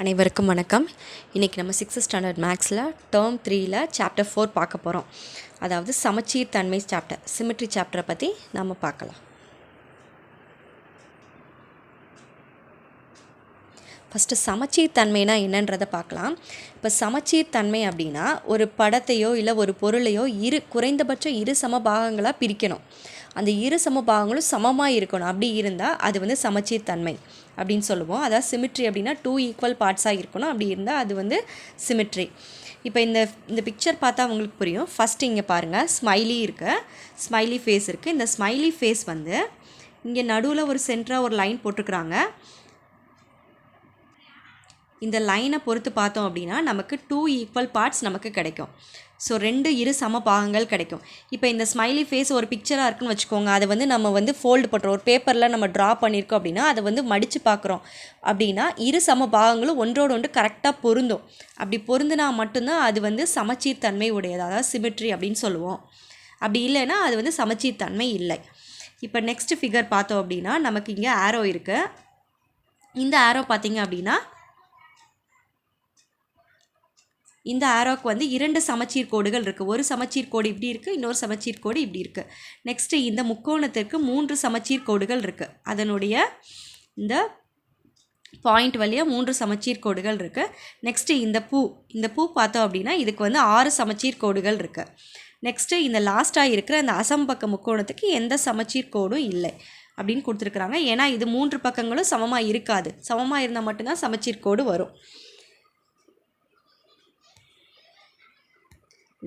அனைவருக்கும் வணக்கம். இன்றைக்கி நம்ம 6th ஸ்டாண்டர்ட் மேக்ஸில் டேர்ம் 3ல் சாப்டர் 4 பார்க்க போகிறோம். அதாவது சமச்சீர் தன்மை சாப்டர், சிமெட்ரி சாப்டரை பற்றி நம்ம பார்க்கலாம். ஃபஸ்ட்டு சமச்சீர் தன்மைனா என்னன்றதை பார்க்கலாம். இப்போ சமச்சீர் தன்மை அப்படின்னா ஒரு படத்தையோ இல்லை ஒரு பொருளையோ குறைந்தபட்சம் இரு சம பாகங்களாக பிரிக்கணும். அந்த இரு சம பாகங்களும் சமமாக இருக்கணும். அப்படி இருந்தால் அது வந்து சமச்சீர் தன்மை அப்படின்னு சொல்லுவோம். அதாவது சிமெட்ரி அப்படின்னா 2 ஈக்குவல் பார்ட்ஸாக இருக்கணும். அப்படி இருந்தால் அது வந்து சிமெட்ரி. இப்போ இந்த பிக்சர் பார்த்தா உங்களுக்கு புரியும். ஃபஸ்ட்டு இங்கே பாருங்கள், ஸ்மைலி இருக்குது, ஸ்மைலி ஃபேஸ் இருக்குது. இந்த ஸ்மைலி ஃபேஸ் வந்து இங்கே நடுவில் ஒரு சென்டராக ஒரு லைன் போட்டுக்கிறாங்க. இந்த லைனை பொறுத்து பார்த்தோம் அப்படின்னா நமக்கு 2 ஈக்குவல் பார்ட்ஸ் நமக்கு கிடைக்கும். ஸோ 2 இரு சம பாகங்கள் கிடைக்கும். இப்போ இந்த ஸ்மைலி ஃபேஸ் ஒரு பிக்சராக இருக்குன்னு வச்சுக்கோங்க. அதை வந்து நம்ம வந்து ஃபோல்டு பண்ணுறோம். ஒரு பேப்பரில் நம்ம ட்ரா பண்ணியிருக்கோம் அப்படின்னா அதை வந்து மடித்து பார்க்குறோம் அப்படின்னா இரு சம பாகங்களும் ஒன்றோடு ஒன்று கரெக்டாக பொருந்தும். அப்படி பொருந்தினா மட்டும்தான் அது வந்து சமச்சீர் தன்மை உடையது, அதாவது சிமெட்ரி அப்படின்னு சொல்லுவோம். அப்படி இல்லைன்னா அது வந்து சமச்சீர் தன்மை இல்லை. இப்போ நெக்ஸ்ட் ஃபிகர் பார்த்தோம் அப்படின்னா நமக்கு இங்கே ஆரோ இருக்குது. இந்த ஆரோ பார்த்திங்க அப்படின்னா இந்த ஆரோக்கு வந்து 2 சமச்சீர் கோடுகள் இருக்குது. ஒரு சமச்சீர் கோடு இப்படி இருக்குது, இன்னொரு சமச்சீர் கோடு இப்படி இருக்குது. நெக்ஸ்ட்டு இந்த முக்கோணத்திற்கு 3 சமச்சீர் கோடுகள் இருக்குது. அதனுடைய இந்த பாயிண்ட் வழியாக 3 சமச்சீர் கோடுகள் இருக்குது. நெக்ஸ்ட்டு இந்த பூ பார்த்தோம் அப்படின்னா இதுக்கு வந்து 6 சமச்சீர் கோடுகள் இருக்குது. நெக்ஸ்ட்டு இந்த லாஸ்ட்டாக இருக்கிற இந்த அசம்பக்க முக்கோணத்துக்கு எந்த சமச்சீர் கோடும் இல்லை அப்படின்னு கொடுத்துருக்குறாங்க. ஏன்னா இது 3 பக்கங்களும் சமமாக இருக்காது. சமமாக இருந்தால் மட்டும்தான் சமச்சீர் கோடு வரும்.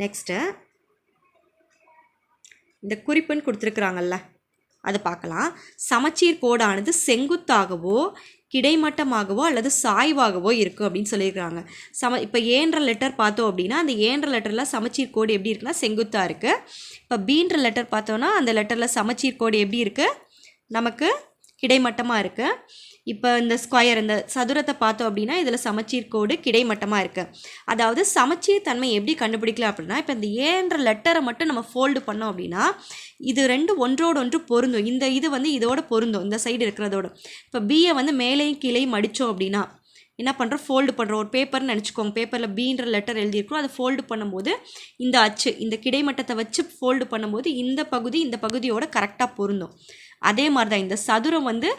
நெக்ஸ்ட்டு இந்த குறிப்புன்னு கொடுத்துருக்குறாங்கல்ல, அதை பார்க்கலாம். சமச்சீர் கோடானது செங்குத்தாகவோ கிடைமட்டமாகவோ அல்லது சாய்வாகவோ இருக்கும் அப்படின்னு சொல்லியிருக்கிறாங்க. இப்போ ஏன்ற லெட்டர் பார்த்தோம் அப்படின்னா அந்த ஏன்ற லெட்டரில் சமச்சீர் கோடு எப்படி இருக்குன்னா செங்குத்தாக இருக்குது. இப்போ பீன்ற லெட்டர் பார்த்தோன்னா அந்த லெட்டரில் சமச்சீர் கோடு எப்படி இருக்குது, நமக்கு கிடைமட்டமாக இருக்குது. இப்போ இந்த ஸ்கொயர், இந்த சதுரத்தை பார்த்தோம் அப்படின்னா இதில் சமச்சீர் கோடு கிடைமட்டமாக இருக்குது. அதாவது சமச்சீர் தன்மை எப்படி கண்டுபிடிக்கலாம் அப்படின்னா, இப்போ இந்த ஏன்ற லெட்டரை மட்டும் நம்ம ஃபோல்டு பண்ணோம் அப்படின்னா இது ரெண்டும் ஒன்றோடு ஒன்று பொருந்தும். இது வந்து இதோட பொருந்தும், இந்த சைடு இருக்கிறதோட. இப்போ பியை வந்து மேலேயும் கீழேயும் மடித்தோம் அப்படின்னா என்ன பண்ணுறோம், ஃபோல்டு பண்ணுறோம். ஒரு பேப்பர்னு நினச்சிக்கோங்க. பேப்பரில் பீன்ற லெட்டர் எழுதியிருக்கோம். அதை ஃபோல்டு பண்ணும்போது இந்த அச்சு, இந்த கிடைமட்டத்தை வச்சு ஃபோல்டு பண்ணும்போது இந்த பகுதியோட கரெக்டாக பொருந்தும். அதே மாதிரி தான் இந்த சதுரம் வந்து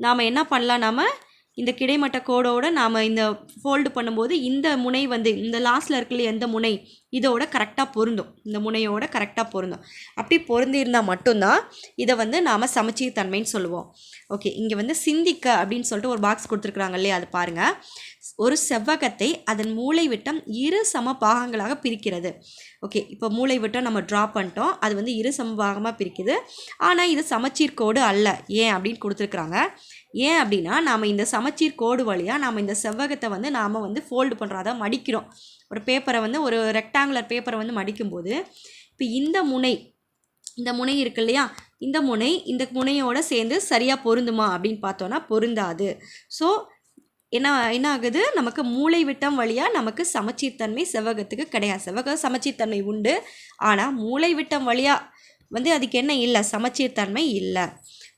நாம் என்ன பண்ணலாம், நாம் இந்த கிடைமட்ட கோடோடு நாம் இந்த ஃபோல்டு பண்ணும்போது இந்த முனை வந்து இந்த லாஸ்ட்டில் இருக்கலையே எந்த முனை இதோட கரெக்டாக பொருந்தும், இந்த முனையோட கரெக்டாக பொருந்தும். அப்படி பொருந்திருந்தால் மட்டும்தான் இதை வந்து நாம் சமச்சீர் தன்மைன்னு சொல்லுவோம். ஓகே, இங்கே வந்து சிந்திக்க அப்படின்னு சொல்லிட்டு ஒரு பாக்ஸ் கொடுத்துருக்குறாங்க இல்லையா, அது பாருங்கள். ஒரு செவ்வகத்தை அதன் மூலை விட்டம் இரு சம பாகங்களாக பிரிக்கிறது. ஓகே, இப்போ மூலை விட்டம் நம்ம ட்ரா பண்ணிட்டோம். அது வந்து இரு சம பாகமாக பிரிக்குது. ஆனால் இது சமச்சீர் கோடு அல்ல. ஏன் அப்படின்னு கொடுத்துருக்குறாங்க. ஏன் அப்படின்னா நாம் இந்த சமச்சீர் கோடு வழியாக நாம் இந்த செவ்வகத்தை வந்து நாம் வந்து ஃபோல்டு பண்ணுறோம், அதை மடிக்கிறோம். ஒரு பேப்பரை வந்து ஒரு ரெக்டாங்குலர் பேப்பரை வந்து மடிக்கும்போது இப்போ இந்த முனை இருக்கு இல்லையா, இந்த முனையோடு சேர்ந்து சரியாக பொருந்துமா அப்படின்னு பார்த்தோன்னா பொருந்தாது. ஸோ என்ன ஆகுது, நமக்கு மூளை விட்டம் வழியாக நமக்கு சமச்சீர்த்தன்மை செவ்வகத்துக்கு கிடையாது. செவ்வக சமச்சீர்த்தன்மை உண்டு, ஆனால் மூளை விட்டம் வழியாக வந்து அதுக்கு என்ன இல்லை, சமச்சீர்த்தன்மை இல்லை.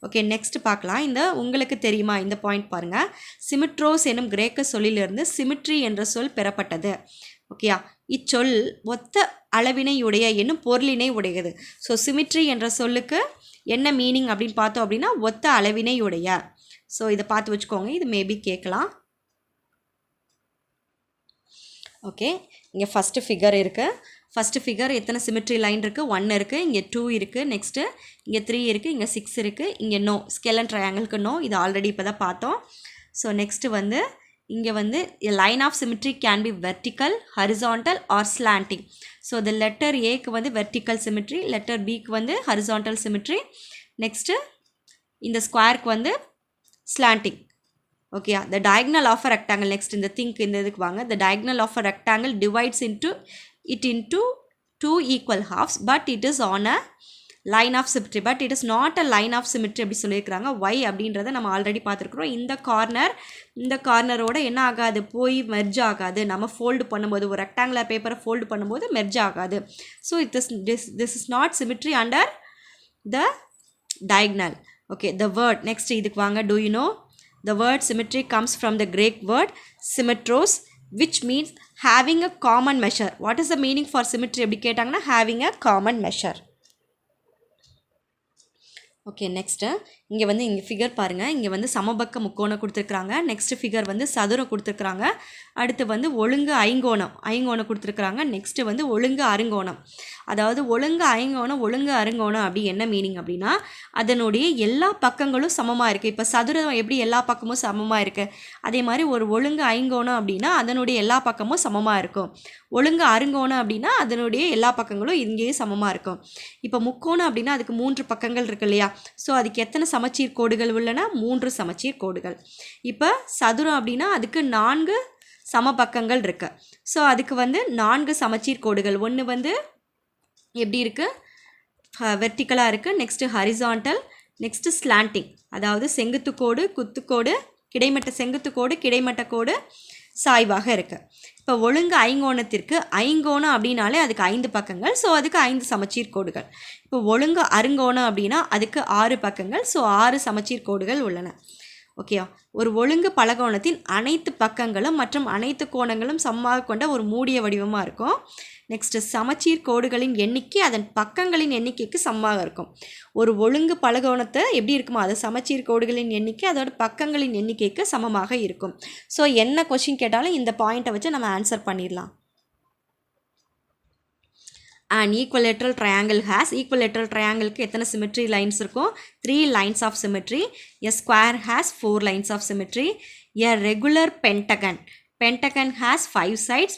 ஓகே, நெக்ஸ்ட் பார்க்கலாம். இந்த உங்களுக்கு தெரியுமா இந்த பாயிண்ட் பாருங்கள். சிமிட்ரோஸ் எனும் கிரேக்க சொல்லிலிருந்து சிமிட்ரி என்ற சொல் பெறப்பட்டது. ஓகேயா, இச்சொல் ஒத்த அளவினையுடைய என்னும் பொருளினை உடையது. ஸோ சிமிட்ரி என்ற சொல்லுக்கு என்ன மீனிங் அப்படின்னு பார்த்தோம் அப்படின்னா ஒத்த அளவினையுடைய. ஸோ இதை பார்த்து வச்சுக்கோங்க, இது மேபி கேட்கலாம். ஓகே, இங்கே ஃபஸ்ட்டு ஃபிகர் இருக்குது. ஃபஸ்ட்டு ஃபிகர் எத்தனை சிமெட்ரி லைன் இருக்குது, 1 இருக்குது, இங்கே 2 இருக்குது, நெக்ஸ்ட்டு இங்கே 3 இருக்குது, இங்கே 6 இருக்குது, இங்கே நோ, ஸ்கெலன் ட்ரையாங்கிளுக்கு நோ, இது ஆல்ரெடி இப்போ தான் பார்த்தோம். ஸோ நெக்ஸ்ட்டு வந்து இங்கே வந்து line of symmetry can be vertical, horizontal or slanting. So இந்த லெட்டர் ஏக்கு வந்து வெர்டிக்கல் சிமெட்ரி, லெட்டர் பிக்கு வந்து ஹரிசாண்டல் சிமெட்ரி, நெக்ஸ்ட்டு இந்த ஸ்கொயருக்கு வந்து slanting. Okay, the diagonal of a rectangle, next இந்த இதுக்கு வாங்க. the diagonal of a rectangle divides into 2 equal halves, but it is on a line of symmetry, but it is not a line of symmetry அப்படி சொல்லியிருக்கிறாங்க. y அப்படின்றத நம்ம already பார்த்துருக்குறோம். இந்த கார்னரோட என்ன ஆகாது, போய் மெர்ஜ் ஆகாது. நம்ம ஃபோல்டு பண்ணும்போது ஒரு ரெக்டாங்குலர் பேப்பரை ஃபோல்டு பண்ணும்போது மெர்ஜ் ஆகாது. So this is not symmetry under the diagonal. Okay, the word, next இதுக்கு வாங்க. do you know The word symmetry comes from the Greek word symmetros, which means having a common measure. What is the meaning for symmetry? அப்படி கேட்டாங்கன்னா having a common measure. Okay, next இங்கே figure பாருங்கள். இங்கே வந்து சமபக்க முக்கோணம் கொடுத்துருக்குறாங்க. Next figure வந்து சதுரம் கொடுத்துருக்குறாங்க. அடுத்து வந்து ஒழுங்கு ஐங்கோணம் கொடுத்துருக்குறாங்க. நெக்ஸ்ட்டு வந்து ஒழுங்கு அருங்கோணம். அதாவது ஒழுங்கு ஐங்கோணம் ஒழுங்கு அருங்கோணம் அப்படி என்ன மீனிங் அப்படின்னா, அதனுடைய எல்லா பக்கங்களும் சமமாக இருக்குது. இப்போ சதுரம் எப்படி எல்லா பக்கமும் சமமாக இருக்குது, அதே மாதிரி ஒரு ஒழுங்கு ஐங்கோணம் அப்படின்னா அதனுடைய எல்லா பக்கமும் சமமாக இருக்கும். ஒழுங்கு அருங்கோணம் அப்படின்னா அதனுடைய எல்லா பக்கங்களும் இங்கேயே சமமாக இருக்கும். இப்போ முக்கோணம் அப்படின்னா அதுக்கு 3 பக்கங்கள் இருக்கு இல்லையா? ஸோ அதுக்கு எத்தனை சமச்சீர் கோடுகள் உள்ளன? 3 சமச்சீர் கோடுகள். இப்போ சதுரம் அப்படின்னா அதுக்கு 4 சம பக்கங்கள் இருக்கு. ஸோ அதுக்கு வந்து 4 சமச்சீர் கோடுகள். ஒன்று வந்து எப்படி இருக்குது? வெர்டிக்கலாக இருக்குது. நெக்ஸ்ட்டு ஹரிசாண்டல், நெக்ஸ்ட்டு ஸ்லாண்டிங், அதாவது செங்குத்துக்கோடு, குத்துக்கோடு, கிடைமட்ட செங்குத்துக்கோடு, கிடைமட்ட கோடு சாய்வாக இருக்குது. இப்போ ஒழுங்கு ஐங்கோணத்திற்கு ஐங்கோணம் அப்படின்னாலே அதுக்கு 5 பக்கங்கள். ஸோ அதுக்கு 5 சமச்சீர் கோடுகள். இப்போ ஒழுங்கு அருங்கோணம் அப்படின்னா அதுக்கு 6 பக்கங்கள். ஸோ 6 சமச்சீர் கோடுகள் உள்ளன. ஓகேயா? ஒரு ஒழுங்கு பலகோணத்தின் அனைத்து பக்கங்களும் மற்றும் அனைத்து கோணங்களும் சமமாக கொண்ட ஒரு மூடிய வடிவமாக இருக்கும். நெக்ஸ்ட்டு சமச்சீர் கோடுகளின் எண்ணிக்கை அதன் பக்கங்களின் எண்ணிக்கைக்கு சமமாக இருக்கும். ஒரு ஒழுங்கு பலகோணத்தை எப்படி இருக்குமோ அது சமச்சீர் கோடுகளின் எண்ணிக்கை அதோட பக்கங்களின் எண்ணிக்கைக்கு சமமாக இருக்கும். ஸோ என்ன கொஷின் கேட்டாலும் இந்த பாயிண்ட்டை வச்சு நம்ம ஆன்சர் பண்ணிடலாம். An equilateral triangle has, equilateral triangleக்கு எத்தனை symmetry lines இருக்கும்? 3 lines of symmetry. A square has 4 lines of symmetry. A regular pentagon has 5 sides.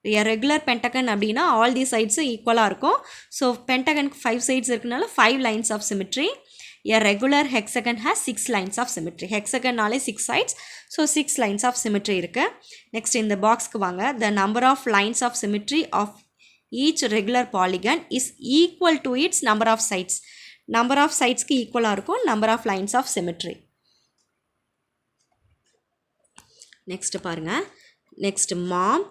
A regular pentagon அப்படின்னா all these sides ஈக்குவலாக இருக்கும். ஸோ பென்டகனுக்கு 5 sides இருக்குனால 5 lines of symmetry. A regular hexagon has 6 lines of symmetry. hexagonனாலே 6 sides. So 6 lines of symmetry இருக்குது. Next இந்த பாக்ஸ்க்கு வாங்க. The number of lines of symmetry of each regular polygon is equal to its number of sides. Number of sidesக்கு ஈக்குவலாக இருக்கும் number of lines of symmetry. Next பாருங்கள். Next மாம்,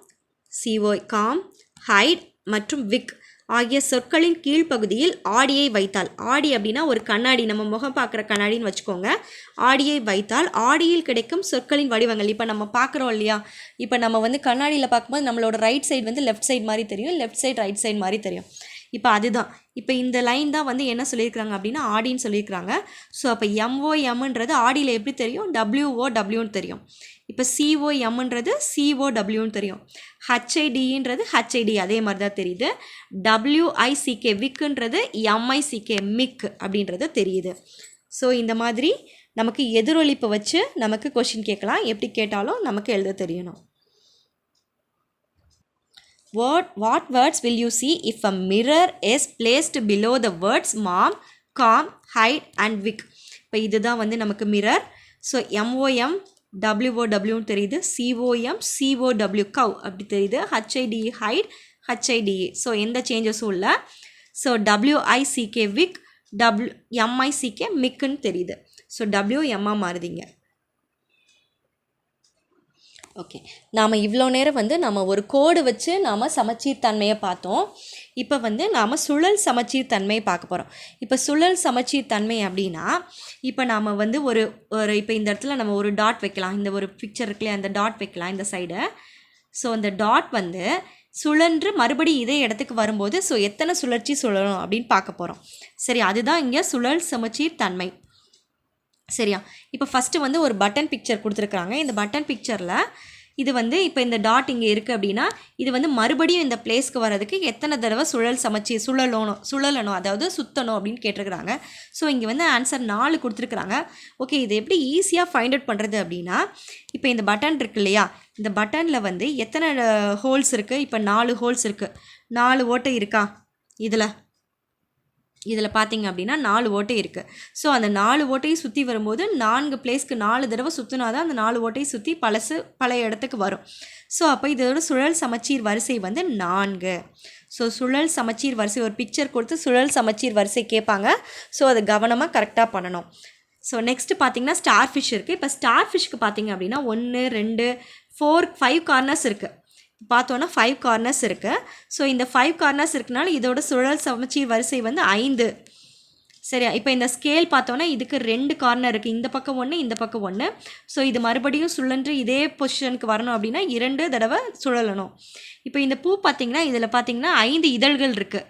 com, height மற்றும் விக் ஆகிய சொற்களின் கீழ்ப்பகுதியில் ஆடியை வைத்தால், ஆடி அப்படின்னா ஒரு கண்ணாடி, நம்ம முகம் பார்க்குற கண்ணாடின்னு வச்சுக்கோங்க. ஆடியை வைத்தால் ஆடியில் கிடைக்கும் சொற்களின் வடிவங்கள். இப்போ நம்ம பார்க்குறோம் இல்லையா? இப்போ நம்ம வந்து கண்ணாடியில் பார்க்கும்போது நம்மளோட ரைட் சைடு வந்து லெஃப்ட் சைடு மாதிரி தெரியும், லெஃப்ட் சைடு ரைட் சைடு மாதிரி தெரியும். இப்போ அதுதான், இப்போ இந்த லைன் தான் வந்து என்ன சொல்லியிருக்கிறாங்க அப்படின்னா ஆடின்னு சொல்லியிருக்கிறாங்க. ஸோ அப்போ MOMன்றது ஆடியில் எப்படி தெரியும்? WOWன்னு தெரியும். இப்போ COMன்றது COWன்னு தெரியும். HIDன்றது HID அதே மாதிரி தான் தெரியுது. WICK விக்குன்றது MICK மிக் அப்படின்றது தெரியுது. ஸோ இந்த மாதிரி நமக்கு எதிரொலிப்பு வச்சு நமக்கு கொஷின் கேட்கலாம். எப்படி கேட்டாலும் நமக்கு எழுத தெரியணும். What words will you see if a mirror is placed below the words mom, calm, hide and wick? இப்போ இதுதான் வந்து நமக்கு மிரர். ஸோ MOM WOWன்னு தெரியுது. COW cow அப்படி தெரியுது. HIDE hide, HIDE. ஸோ எந்த சேஞ்சஸும் இல்லை. ஸோ WICK wick, MICK மிக்குன்னு தெரியுது. ஸோ WMஆ மாறுதிங்க. ஓகே, நாம் இவ்வளோ நேரம் வந்து நம்ம ஒரு கோடு வச்சு நாம் சமச்சீர் தன்மையை பார்த்தோம். இப்போ வந்து நாம் சுழல் சமச்சீர் தன்மையை பார்க்க போகிறோம். இப்போ சுழல் சமச்சீர் தன்மை அப்படின்னா, இப்போ நாம் வந்து ஒரு இப்போ இந்த இடத்துல நம்ம ஒரு டாட் வைக்கலாம். இந்த ஒரு பிக்சர் இருக்குல்லையா, அந்த டாட் வைக்கலாம் இந்த சைடு. ஸோ அந்த டாட் வந்து சுழன்று மறுபடி இதே இடத்துக்கு வரும்போது ஸோ எத்தனை சுழற்சி சுழலும் அப்படின்னு பார்க்க போகிறோம். சரி, அதுதான் இங்கே சுழல் சமச்சீர் தன்மை. சரியா? இப்போ ஃபஸ்ட்டு வந்து ஒரு பட்டன் பிக்சர் கொடுத்துருக்குறாங்க. இந்த பட்டன் பிக்சரில் இது வந்து இப்போ இந்த டாட் இங்கே இருக்குது அப்படின்னா இது வந்து மறுபடியும் இந்த பிளேஸ்க்கு வர்றதுக்கு எத்தனை தடவை சுழலணும் அதாவது சுற்றணும் அப்படின்னு கேட்டிருக்கிறாங்க. ஸோ இங்கே வந்து ஆன்சர் 4 கொடுத்துருக்குறாங்க. ஓகே, இது எப்படி ஈஸியாக ஃபைண்ட் அவுட் பண்ணுறது அப்படின்னா, இப்போ இந்த பட்டன் இருக்கு இல்லையா, இந்த பட்டனில் வந்து எத்தனை ஹோல்ஸ் இருக்குது? இப்போ 4 ஹோல்ஸ் இருக்குது. 4 ஓட்டை இருக்கா? இதில் பார்த்தீங்க அப்படின்னா 4 ஓட்டை இருக்குது. ஸோ அந்த 4 ஓட்டையை சுற்றி வரும்போது 4 பிளேஸ்க்கு 4 தடவை சுற்றினா தான் அந்த 4 ஓட்டையை சுற்றி பழைய இடத்துக்கு வரும். ஸோ அப்போ இதோட சுழல் சமச்சீர் வரிசை வந்து 4. ஸோ சுழல் சமச்சீர் வரிசை ஒரு பிக்சர் கொடுத்து சுழல் சமச்சீர் வரிசை கேட்பாங்க. ஸோ அதை கவனமாக கரெக்டாக பண்ணணும். ஸோ நெக்ஸ்ட்டு பார்த்தீங்கன்னா ஸ்டார் ஃபிஷ் இருக்குது. இப்போ ஸ்டார் ஃபிஷ்க்கு பார்த்தீங்க அப்படின்னா 1 2 4 5 கார்னர்ஸ் இருக்குது. பார்த்தோன்னா 5 கார்னர்ஸ் இருக்குது. ஸோ இந்த 5 கார்னர்ஸ் இருக்குனால இதோட சுழல் சமச்சீர் வரிசை வந்து 5. சரியா? இப்போ இந்த ஸ்கேல் பார்த்தோன்னா இதுக்கு 2 கார்னர் இருக்குது, இந்த பக்கம் ஒன்று, இந்த பக்கம் ஒன்று. ஸோ இது மறுபடியும் சுழன்று இதே பொசிஷனுக்கு வரணும் அப்படின்னா 2 தடவை சுழலணும். இப்போ இந்த பூ பார்த்திங்கன்னா இதில் பார்த்திங்கன்னா 5 இதழ்கள் இருக்குது.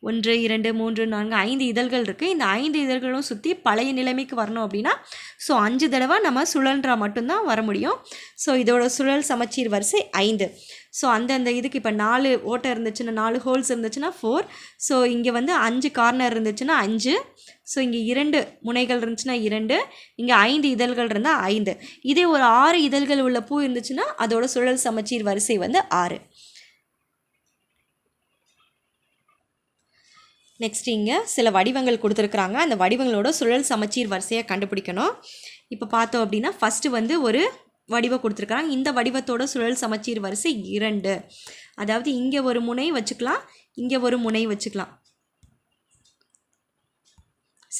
1 2 3 4 5 இதழ்கள் இருக்குது. இந்த 5 இதழ்களும் சுற்றி பழைய நிலைமைக்கு வரணும் அப்படின்னா ஸோ 5 தடவை நம்ம சுழன்றா மட்டும்தான் வர முடியும். ஸோ இதோட சுழல் சமச்சீர் வரிசை 5. ஸோ அந்தந்த இதுக்கு இப்போ 4 ஓட்டை இருந்துச்சுன்னா 4 ஹோல்ஸ் இருந்துச்சுன்னா 4. ஸோ இங்கே வந்து 5 கார்னர் இருந்துச்சுன்னா 5. ஸோ இங்கே 2 முனைகள் இருந்துச்சுன்னா 2. இங்கே 5 இதழ்கள் இருந்தால் 5. இதே ஒரு 6 இதழ்கள் உள்ள பூ இருந்துச்சுன்னா அதோட சுழல் சமச்சீர் வரிசை வந்து 6. நெக்ஸ்ட் இங்கே சில வடிவங்கள் கொடுத்துருக்குறாங்க. அந்த வடிவங்களோட சுழல் சமச்சீர் வரிசையை கண்டுபிடிக்கணும். இப்போ பார்த்தோம் அப்படின்னா ஃபஸ்ட்டு வந்து ஒரு வடிவம் கொடுத்துருக்குறாங்க. இந்த வடிவத்தோட சுழல் சமச்சீர் வரிசை 2. அதாவது இங்கே ஒரு முனை வச்சுக்கலாம், இங்கே ஒரு முனை வச்சுக்கலாம்.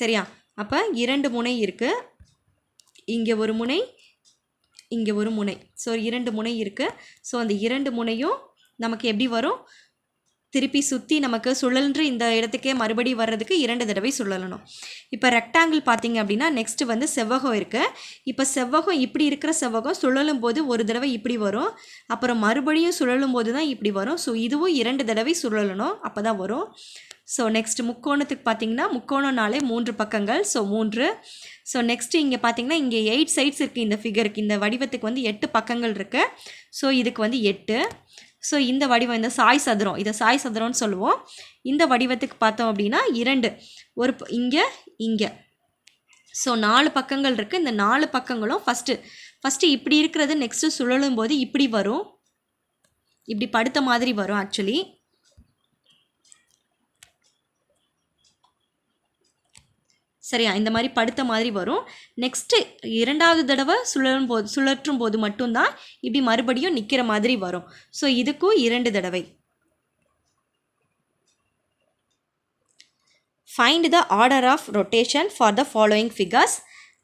சரியா? அப்போ 2 முனை இருக்குது, இங்கே ஒரு முனை, இங்கே ஒரு முனை. ஸோ 2 முனை இருக்குது. ஸோ அந்த 2 முனையும் நமக்கு எப்படி வரும், திருப்பி சுற்றி நமக்கு சுழன்று இந்த இடத்துக்கே மறுபடி வர்றதுக்கு 2 தடவை சுழலணும். இப்போ ரெக்டாங்கிள் பார்த்திங்க அப்படின்னா நெக்ஸ்ட்டு வந்து செவ்வகம் இருக்குது. இப்போ செவ்வகம் இப்படி இருக்கிற செவ்வகம் சுழலும் போது ஒரு தடவை இப்படி வரும், அப்புறம் மறுபடியும் சுழலும் போது தான் இப்படி வரும். ஸோ இதுவும் 2 தடவை சுழலணும், அப்போ தான் வரும். ஸோ நெக்ஸ்ட் முக்கோணத்துக்கு பார்த்திங்கன்னா முக்கோணம்னாலே 3 பக்கங்கள். ஸோ 3. ஸோ நெக்ஸ்ட்டு இங்கே பார்த்திங்கன்னா இங்கே 8 சைட்ஸ் இருக்குது இந்த ஃபிகருக்கு. இந்த வடிவத்துக்கு வந்து 8 பக்கங்கள் இருக்குது. ஸோ இதுக்கு வந்து 8. ஸோ இந்த வடிவம் இந்த சாய் சதுரம், இதை சாய் சதுரம்னு சொல்லுவோம். இந்த வடிவத்துக்கு பார்த்தோம் அப்படின்னா 2 ஒரு இங்கே இங்கே. ஸோ 4 பக்கங்கள் இருக்குது. இந்த 4 பக்கங்களும் ஃபஸ்ட்டு இப்படி இருக்கிறது நெக்ஸ்ட்டு சுழலும் போது இப்படி வரும், இப்படி படுத்த மாதிரி வரும். ஆக்சுவலி சரியா, இந்த மாதிரி படுத்த மாதிரி வரும். நெக்ஸ்ட்டு 2வது தடவை சுழற்றும் போது மட்டும்தான் இப்படி மறுபடியும் நிற்கிற மாதிரி வரும். ஸோ இதுக்கும் 2 தடவை. Find the order of rotation for the following figures.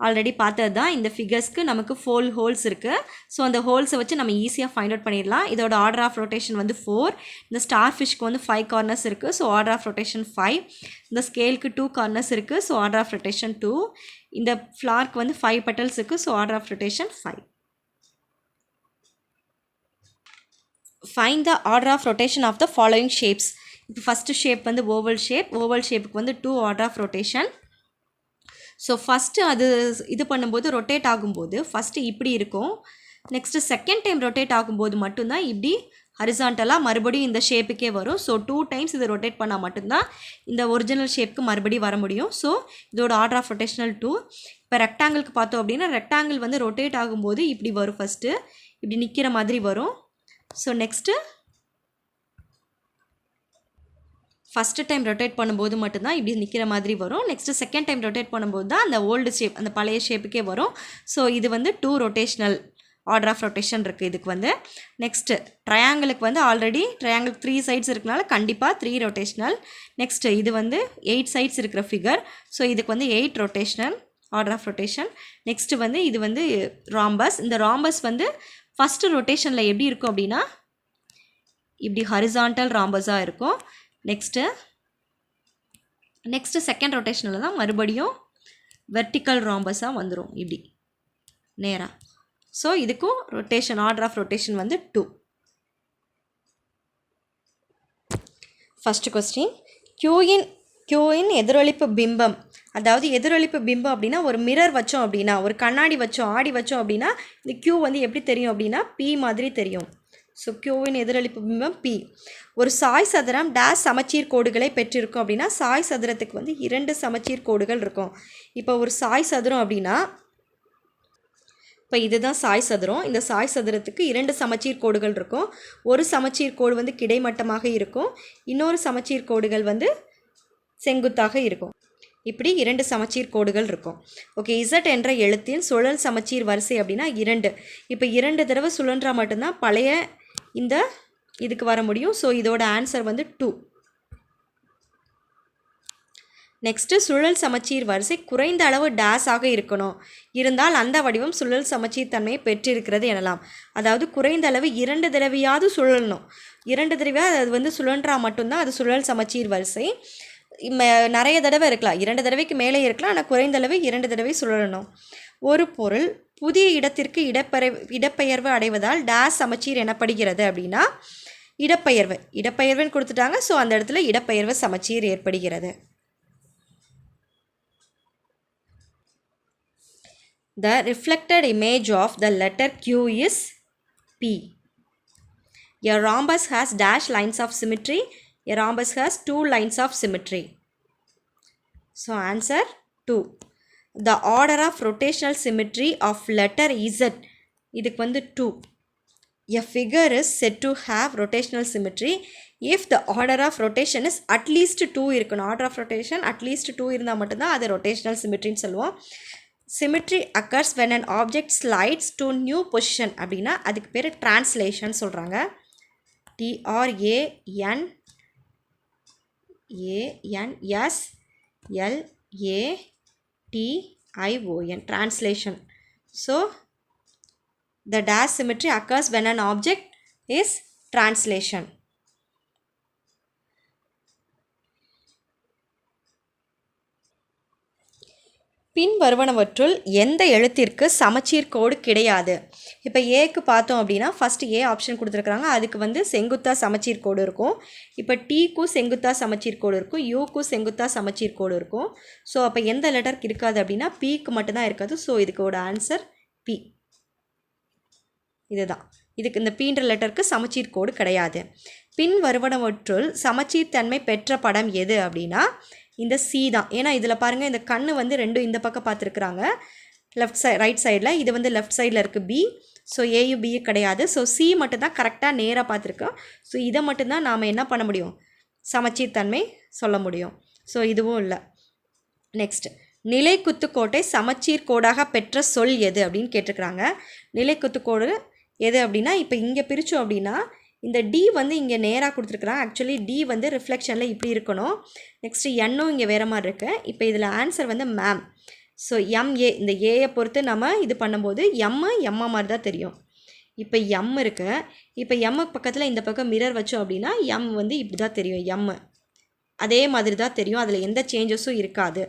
Already பார்த்தது தான். இந்த ஃபிகர்ஸ்க்கு நமக்கு 4 ஹோல்ஸ் இருக்குது. ஸோ அந்த ஹோல்ஸை வச்சு நம்ம ஈஸியாக ஃபைண்ட் அவுட் பண்ணிடலாம். இதோட ஆர்டர் ஆஃப் ரொட்டேஷன் வந்து 4. இந்த ஸ்டார் ஃபிஷ்க்கு வந்து 5 கார்னர்ஸ் இருக்குது. So order of rotation 5. இந்த ஸ்கேலுக்கு 2 கார்னர்ஸ் இருக்குது. So order of rotation 2. இந்த ஃப்ளார்க்கு வந்து 5 பெட்டல்ஸ் இருக்குது. So order of rotation 5. Find the order of rotation of the following shapes. இப்போ ஃபஸ்ட்டு ஷேப் வந்து ஓவல் ஷேப். ஓவல் ஷேப்புக்கு வந்து 2 order of rotation. So first அது இது பண்ணும்போது ரொட்டேட் ஆகும்போது ஃபஸ்ட்டு இப்படி இருக்கும். நெக்ஸ்ட்டு செகண்ட் டைம் ரொட்டேட் ஆகும்போது மட்டும்தான் இப்படி ஹரிசாண்டலாக மறுபடியும் இந்த ஷேப்புக்கே வரும். ஸோ 2 டைம்ஸ் இதை ரொட்டேட் பண்ணால் மட்டும்தான் இந்த ஒரிஜினல் ஷேப்புக்கு மறுபடியும் வர முடியும். ஸோ இதோட ஆர்டர் ஆஃப் ரொட்டேஷனல் 2. இப்போ ரெக்டாங்கிளுக்கு பார்த்தோம் அப்படின்னா ரெக்டாங்கிள் வந்து ரொட்டேட் ஆகும்போது இப்படி வரும், ஃபஸ்ட்டு இப்படி நிற்கிற மாதிரி வரும். So next first time rotate பண்ணும்போது மட்டும்தான் இப்படி நிற்கிற மாதிரி வரும். நெக்ஸ்ட்டு செகண்ட் டைம் ரொட்டேட் பண்ணும்போது தான் அந்த ஓல்டு ஷேப், அந்த பழைய ஷேப்புக்கே வரும். ஸோ இது வந்து 2 ரொட்டேஷ்னல் ஆர்டர் ஆஃப் ரொட்டேஷன் இருக்குது இதுக்கு வந்து. நெக்ஸ்ட்டு ட்ரையாங்கிளுக்கு வந்து ஆல்ரெடி ட்ரையாங்கிள் 3 சைட்ஸ் இருக்கனால கண்டிப்பாக 3 ரொட்டேஷ்னல். நெக்ஸ்ட்டு இது வந்து 8 சைட்ஸ் இருக்கிற ஃபிகர். ஸோ இதுக்கு வந்து 8 rotational order of rotation. Next வந்து இது வந்து ராம்பஸ். இந்த ராம்பஸ் வந்து ஃபஸ்ட்டு ரொட்டேஷனில் எப்படி இருக்கும் அப்படின்னா இப்படி ஹரிசாண்டல் ராம்பஸாக இருக்கும். நெக்ஸ்ட்டு செகண்ட் ரொட்டேஷனில் தான் மறுபடியும் வெர்டிக்கல் ராம்பஸாக வந்துடும் இப்படி நேராக. ஸோ இதுக்கும் ரொட்டேஷன் ஆர்டர் ஆஃப் ரொட்டேஷன் வந்து 2. ஃபஸ்ட்டு கொஸ்டின், க்யூயின் எதிரொலிப்பு பிம்பம். அதாவது எதிரொலிப்பு பிம்பம் அப்படின்னா ஒரு மிரர் வச்சோம் அப்படின்னா, ஒரு கண்ணாடி வச்சோம், ஆடி வச்சோம் அப்படின்னா இந்த க்யூ வந்து எப்படி தெரியும் அப்படின்னா பி மாதிரி தெரியும். ஸோ க்யூவின் எதிரொலிப்பு பிம்பம் பி. ஒரு சாய் சதுரம் டேஷ் சமச்சீர் கோடுகளை பெற்றிருக்கும் அப்படின்னா சாய் சதுரத்துக்கு வந்து 2 சமச்சீர் கோடுகள் இருக்கும். இப்போ ஒரு சாய் சதுரம் அப்படின்னா இப்போ இதுதான் சாய் சதுரம். இந்த சாய் சதுரத்துக்கு 2 சமச்சீர் கோடுகள் இருக்கும். ஒரு சமச்சீர் கோடு வந்து கிடைமட்டமாக இருக்கும், இன்னொரு சமச்சீர் கோடுகள் வந்து செங்குத்தாக இருக்கும். இப்படி 2 சமச்சீர் கோடுகள் இருக்கும். ஓகே, இசட் என்ற எழுத்தின் சுழல் சமச்சீர் வரிசை அப்படின்னா 2. இப்போ 2 தடவை சுழன்றால் மட்டும்தான் பழைய இந்த இதுக்கு வர முடியும். ஸோ இதோட ஆன்சர் வந்து 2. நெக்ஸ்ட்டு சுழல் சமச்சீர் வரிசை குறைந்த அளவு டேஸாக இருக்கணும், இருந்தால் அந்த வடிவம் சுழல் சமச்சீர் தன்மையை பெற்றிருக்கிறது எனலாம். அதாவது குறைந்த அளவு 2 தடவையாவது சுழலணும். 2 தடவையாக அது வந்து சுழன்றால் மட்டும்தான் அது சுழல் சமச்சீர் வரிசை. நிறைய தடவை இருக்கலாம், 2 தடவைக்கு மேலே இருக்கலாம், ஆனால் குறைந்த அளவு 2 தடவை சுழலணும். ஒரு பொருள் புதிய இடத்திற்கு இடப்பெயர்வு அடைவதால் டேஸ் சமச்சீர் எனப்படுகிறது அப்படின்னா இடப்பெயர்வுன்னு கொடுத்துட்டாங்க. ஸோ அந்த இடத்துல இடப்பெயர்வு சமச்சீர் ஏற்படுகிறது. The reflected image of the letter Q is P. A rhombus has dash lines of symmetry. A rhombus has 2 lines of symmetry. So answer 2. The order of rotational symmetry of letter Z இதுக்கு வந்து 2. A figure is said to have rotational symmetry if the order of rotation is at least 2 இருக்கணும். Order of rotation at least 2 இருந்தால் மட்டும்தான் அது rotational symmetryன்னு சொல்லுவோம். Symmetry occurs when an object slides to new position அப்படின்னா அதுக்கு பேர் translation சொல்கிறாங்க. TRANSLATION translation. So the dash symmetry occurs when an object is translation. பின் வருவனவற்றுள் எந்த எழுத்திற்கு சமச்சீர் கோடு கிடையாது? இப்போ ஏக்கு பார்த்தோம் அப்படின்னா ஃபஸ்ட்டு ஏ ஆப்ஷன் கொடுத்துருக்குறாங்க, அதுக்கு வந்து செங்குத்தா சமச்சீர் கோடு இருக்கும். இப்போ டீக்கும் செங்குத்தா சமச்சீர் கோடு இருக்கும், யூக்கும் செங்குத்தா சமச்சீர் கோடு இருக்கும். ஸோ அப்போ எந்த லெட்டருக்கு இருக்காது அப்படின்னா பிக்கு மட்டும்தான் இருக்காது. ஸோ இதுக்கோட ஆன்சர் பி. இதுதான் இதுக்கு இந்த பீன்ற லெட்டருக்கு சமச்சீர் கோடு கிடையாது. பின் வருவனவற்றுள் சமச்சீர் தன்மை பெற்ற படம் எது அப்படின்னா இந்த சி தான். ஏன்னா இதில் பாருங்கள், இந்த கண்ணு வந்து ரெண்டும் இந்த பக்கம் பார்த்துருக்குறாங்க, லெஃப்ட் சைட் ரைட் சைடில், இது வந்து லெஃப்ட் சைடில் இருக்குது பி. ஸோ ஏயு பியு கிடையாது. ஸோ சி மட்டும்தான் கரெக்டாக நேராக பார்த்துருக்கோம். ஸோ இதை மட்டும்தான் நாம் என்ன பண்ண முடியும், சமச்சீர் தன்மை சொல்ல முடியும். ஸோ இதுவும் இல்லை. நெக்ஸ்ட், நிலை குத்துக்கோட்டை சமச்சீர் கோடாக பெற்ற சொல் எது அப்படின்னு கேட்டிருக்கிறாங்க. நிலை குத்துக்கோடு எது அப்படின்னா இப்போ இங்கே பிரித்தோம் அப்படின்னா இந்த டி வந்து இங்கே நேராக கொடுத்துருக்குறாங்க. ஆக்சுவலி டி வந்து ரிஃப்ளெக்ஷனில் இப்படி இருக்கணும். நெக்ஸ்ட்டு எண்ணும் இங்கே வேறு மாதிரி இருக்குது. இப்போ இதில் ஆன்சர் வந்து மேம். ஸோ எம்ஏ, இந்த ஏயை பொறுத்து நம்ம இது பண்ணும்போது எம்மா மாதிரி தான் தெரியும். இப்போ எம் இருக்குது. இப்போ எம்முக்கு பக்கத்தில் இந்த பக்கம் மிரர் வச்சோம் அப்படின்னா எம் வந்து இப்படி தான் தெரியும். எம் அதே மாதிரி தான் தெரியும், அதில் எந்த சேஞ்சஸும் இருக்காது.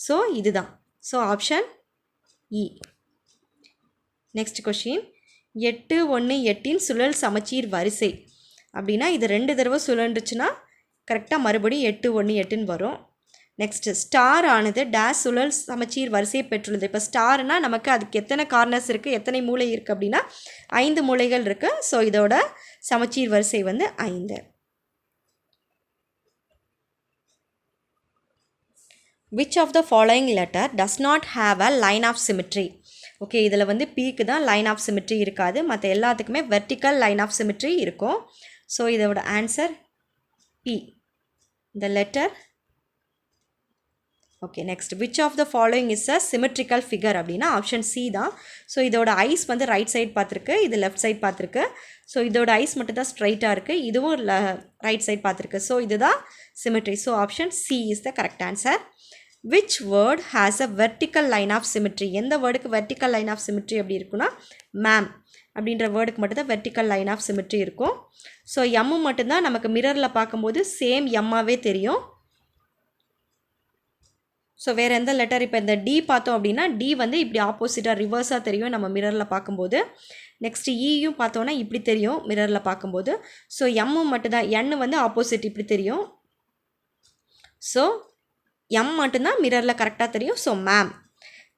ஸோ இதுதான். So option E. Next question, 8 1 8 சுழல் சமச்சீர் வரிசை அப்படின்னா இது 2 தடவை சுழன்றுச்சுன்னா கரெக்டாக மறுபடியும் 8 1 8ன்னு வரும். நெக்ஸ்ட்டு, ஸ்டார் ஆனது டேஷ் சுழல் சமச்சீர் வரிசையை பெற்றுள்ளது. இப்போ ஸ்டார்னால் நமக்கு அதுக்கு எத்தனை கார்னர்ஸ் இருக்குது, எத்தனை மூளை இருக்குது அப்படின்னா 5 மூளைகள் இருக்குது. ஸோ இதோட சமச்சீர் வரிசை வந்து 5. Which of the following letter does not have a line of symmetry? Okay, இதில் வந்து பிக்கு தான் லைன் ஆஃப் சிமெட்ரி இருக்காது, மற்ற எல்லாத்துக்குமே வெர்டிக்கல் லைன் ஆஃப் சிமெட்ரி இருக்கும். ஸோ இதோட answer B, the letter. Okay, next, which of the following is a symmetrical figure அப்படின்னா ஆப்ஷன் சி தான். ஸோ இதோட ஐஸ் வந்து ரைட் சைட் பார்த்துருக்கு, இது லெஃப்ட் சைட் பார்த்துருக்கு. ஸோ இதோட ஐஸ் மட்டும் தான் ஸ்ட்ரைட்டாக இருக்குது, இதுவும் ரைட் சைட் பார்த்துருக்கு. ஸோ இதுதான் symmetry. So option C is the correct answer. Which word has a vertical line of symmetry? எந்த வேர்டுக்கு vertical line of symmetry அப்படி இருக்குன்னா மேம் அப்படின்ற வேர்டுக்கு மட்டும்தான் vertical line of symmetry இருக்கும். ஸோ எம்மு மட்டும்தான் நமக்கு மிரரில் பார்க்கும்போது சேம் எம்மாவே தெரியும். ஸோ வேறு எந்த லெட்டர், இப்போ இந்த டி பார்த்தோம் அப்படின்னா டி வந்து இப்படி ஆப்போசிட்டாக ரிவர்ஸாக தெரியும் நம்ம மிரரில் பார்க்கும்போது. நெக்ஸ்ட் ஈயும் பார்த்தோன்னா இப்படி தெரியும் மிரரில் பார்க்கும்போது. ஸோ எம்மு மட்டும்தான், என்னு வந்து ஆப்போசிட் இப்படி தெரியும். ஸோ எம் மட்டும்தான் மிரரில் கரெக்டாக தெரியும். So ma'am.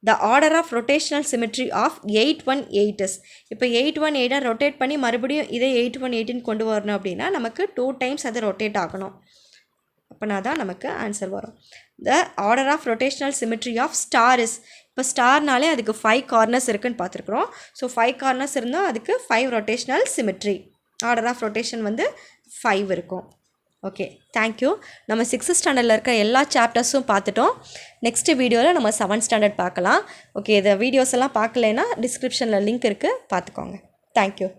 The order of rotational symmetry of 8 1 8 is. இப்போ 8 1 8 ரொட்டேட் பண்ணி மறுபடியும் இதே 8 1 8 கொண்டு வரணும் அப்படின்னா நமக்கு 2 டைம்ஸ் அது ரொட்டேட் ஆகணும். அப்படின்னா தான் நமக்கு ஆன்சர் வரும். The order of rotational symmetry of star is. இப்போ ஸ்டார்னாலே அதுக்கு 5 கார்னர்ஸ் இருக்குதுன்னு பார்த்துருக்குறோம். ஸோ 5 கார்னர்ஸ் இருந்தால் அதுக்கு 5 rotational symmetry. Order of rotation வந்து 5 இருக்கும். Okay, thank you. நம்ம 6th ஸ்டாண்டர்டில் இருக்க எல்லா சாப்டர்ஸும் பார்த்துட்டோம். நெக்ஸ்ட் வீடியோவில் நம்ம 7th ஸ்டாண்டர்ட் பார்க்கலாம். ஓகே, இந்த வீடியோஸ் எல்லாம் பார்க்கலைன்னா டிஸ்கிரிப்ஷனில் லிங்க் இருக்குது, பார்த்துக்கோங்க. தேங்க்யூ.